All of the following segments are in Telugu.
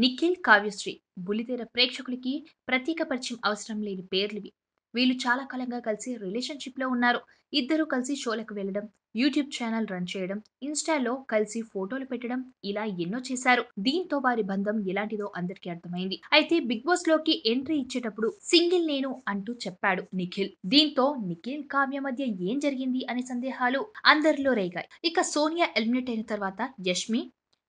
నిఖిల్, కావ్యశ్రీ బుల్లితెర ప్రేక్షకులకి ప్రత్యేక పరిచయం అవసరం లేని పేర్లివి. వీళ్ళు చాలా కాలంగా కలిసి రిలేషన్‌షిప్‌లో ఉన్నారు. ఇద్దరూ కలిసి షోలకు వెళ్ళడం, యూట్యూబ్ ఛానల్ రన్ చేయడం, ఇన్‌స్టాలో కలిసి ఫోటోలు పెట్టడం ఇలా ఎన్నో చేశారు. దీంతో వారి బంధం ఎలాంటిదో అందరికీ అర్థమైంది. అయితే బిగ్ బాస్‌లోకి ఎంట్రీ ఇచ్చేటప్పుడు సింగిల్ నేను అంటూ చెప్పాడు నిఖిల్. దీంతో నిఖిల్, కావ్య మధ్య ఏం జరిగింది అనే సందేహాలు అందరిలో రేగాయి. ఇక సోనియా ఎలిమినేట్ అయిన తర్వాత యష్మి,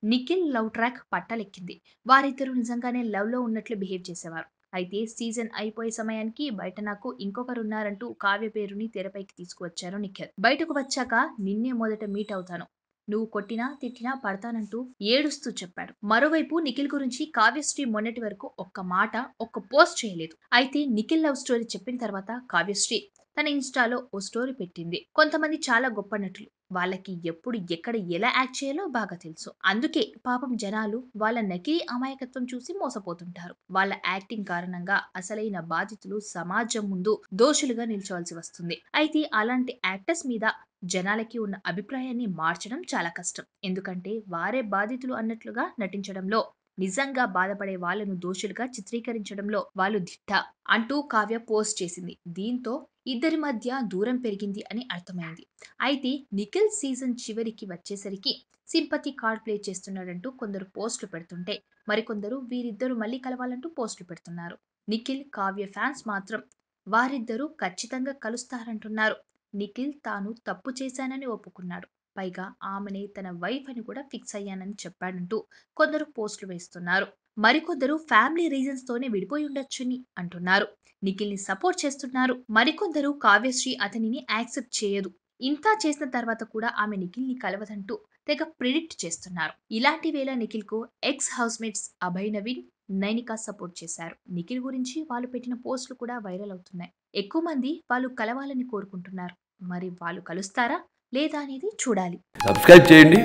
నిఖిల్ లవ్ ట్రాక్ పట్టాలెక్కింది. వారిద్దరూ నిజంగానే లవ్‌లో ఉన్నట్లు బిహేవ్ చేసేవారు. అయితే సీజన్ అయిపోయే సమయానికి బయట నాకు ఇంకొకరున్నారంటూ కావ్య పేరుని తెరపైకి తీసుకువచ్చారు నిఖిల్. బయటకు వచ్చాక నిన్నే మొదట మీట్ అవుతాను. నువ్వు కొట్టినా, తిట్టినా పడతానంటూ ఏడుస్తూ చెప్పాడు. మరోవైపు నిఖిల్ గురించి కావ్యశ్రీ మొన్నటి వరకు ఒక్క మాట, ఒక్క పోస్ట్ చేయలేదు. అయితే నిఖిల్ లవ్ స్టోరీ చెప్పిన తర్వాత కావ్యశ్రీ తన ఇన్‌స్టాలో ఓ స్టోరీ పెట్టింది. కొంతమంది చాలా గొప్ప నటులు. వాళ్ళకి ఎప్పుడు ఎక్కడ ఎలా యాక్ట్ చేయాలో బాగా తెలుసు. అందుకే పాపం జనాలు వాళ్ళ నకిలీ అమాయకత్వం చూసి మోసపోతుంటారు. వాళ్ళ యాక్టింగ్ కారణంగా అసలైన బాధితులు సమాజం ముందు దోషులుగా నిల్చోవాల్సి వస్తుంది. అయితే అలాంటి యాక్టర్స్ మీద జనాలకి ఉన్న అభిప్రాయాన్ని మార్చడం చాలా కష్టం. ఎందుకంటే వారే బాధితులు అన్నట్లుగా నటించడంలో, నిజంగా బాధపడే వాళ్ళను దోషులుగా చిత్రీకరించడంలో వాళ్ళు దిట్ట అంటూ కావ్య పోస్ట్ చేసింది. దీంతో ఇద్దరి మధ్య దూరం పెరిగింది అని అర్థమైంది. అయితే నిఖిల్ సీజన్ చివరికి వచ్చేసరికి సింపతి కార్డ్ ప్లే చేస్తున్నాడంటూ కొందరు పోస్టులు పెడుతుంటే, మరికొందరు వీరిద్దరూ మళ్ళీ కలవాలంటూ పోస్టులు పెడుతున్నారు. నిఖిల్, కావ్య ఫ్యాన్స్ మాత్రం వారిద్దరూ ఖచ్చితంగా కలుస్తారంటున్నారు. నిఖిల్ తాను తప్పు చేశానని ఒప్పుకున్నాడు. పైగా ఆమెనే తన వైఫ్ అని కూడా ఫిక్స్ అయ్యానని చెప్పాడంటూ కొందరు పోస్టులు వేస్తున్నారు. మరికొందరు ఫ్యామిలీ రీజన్స్ తోనే విడిపోయి ఉండొచ్చని అంటున్నారు. నిఖిల్ ని సపోర్ట్ చేస్తున్నారు. మరికొందరు కావ్యశ్రీ అతనిని యాక్సెప్ట్ చేయదు. ఇంతా చేసిన తర్వాత కూడా ఆమె నిఖిల్ ని కలవదంటూ తెగ ప్రిడిక్ట్ చేస్తున్నారు. ఇలాంటి వేళ నిఖిల్ కు X house mates Abhay Naveen, Nainika support చేశారు. నిఖిల్ గురించి వాళ్ళు పెట్టిన పోస్టులు కూడా వైరల్ అవుతున్నాయి. ఎక్కువ మంది వాళ్ళు కలవాలని కోరుకుంటున్నారు. మరి వాళ్ళు కలుస్తారా లేదా అనేది చూడాలి. సబ్స్క్రైబ్ చేయండి.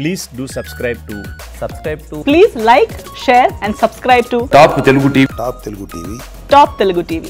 Please do subscribe to. Please like, share and subscribe to top Telugu TV. Top Telugu TV.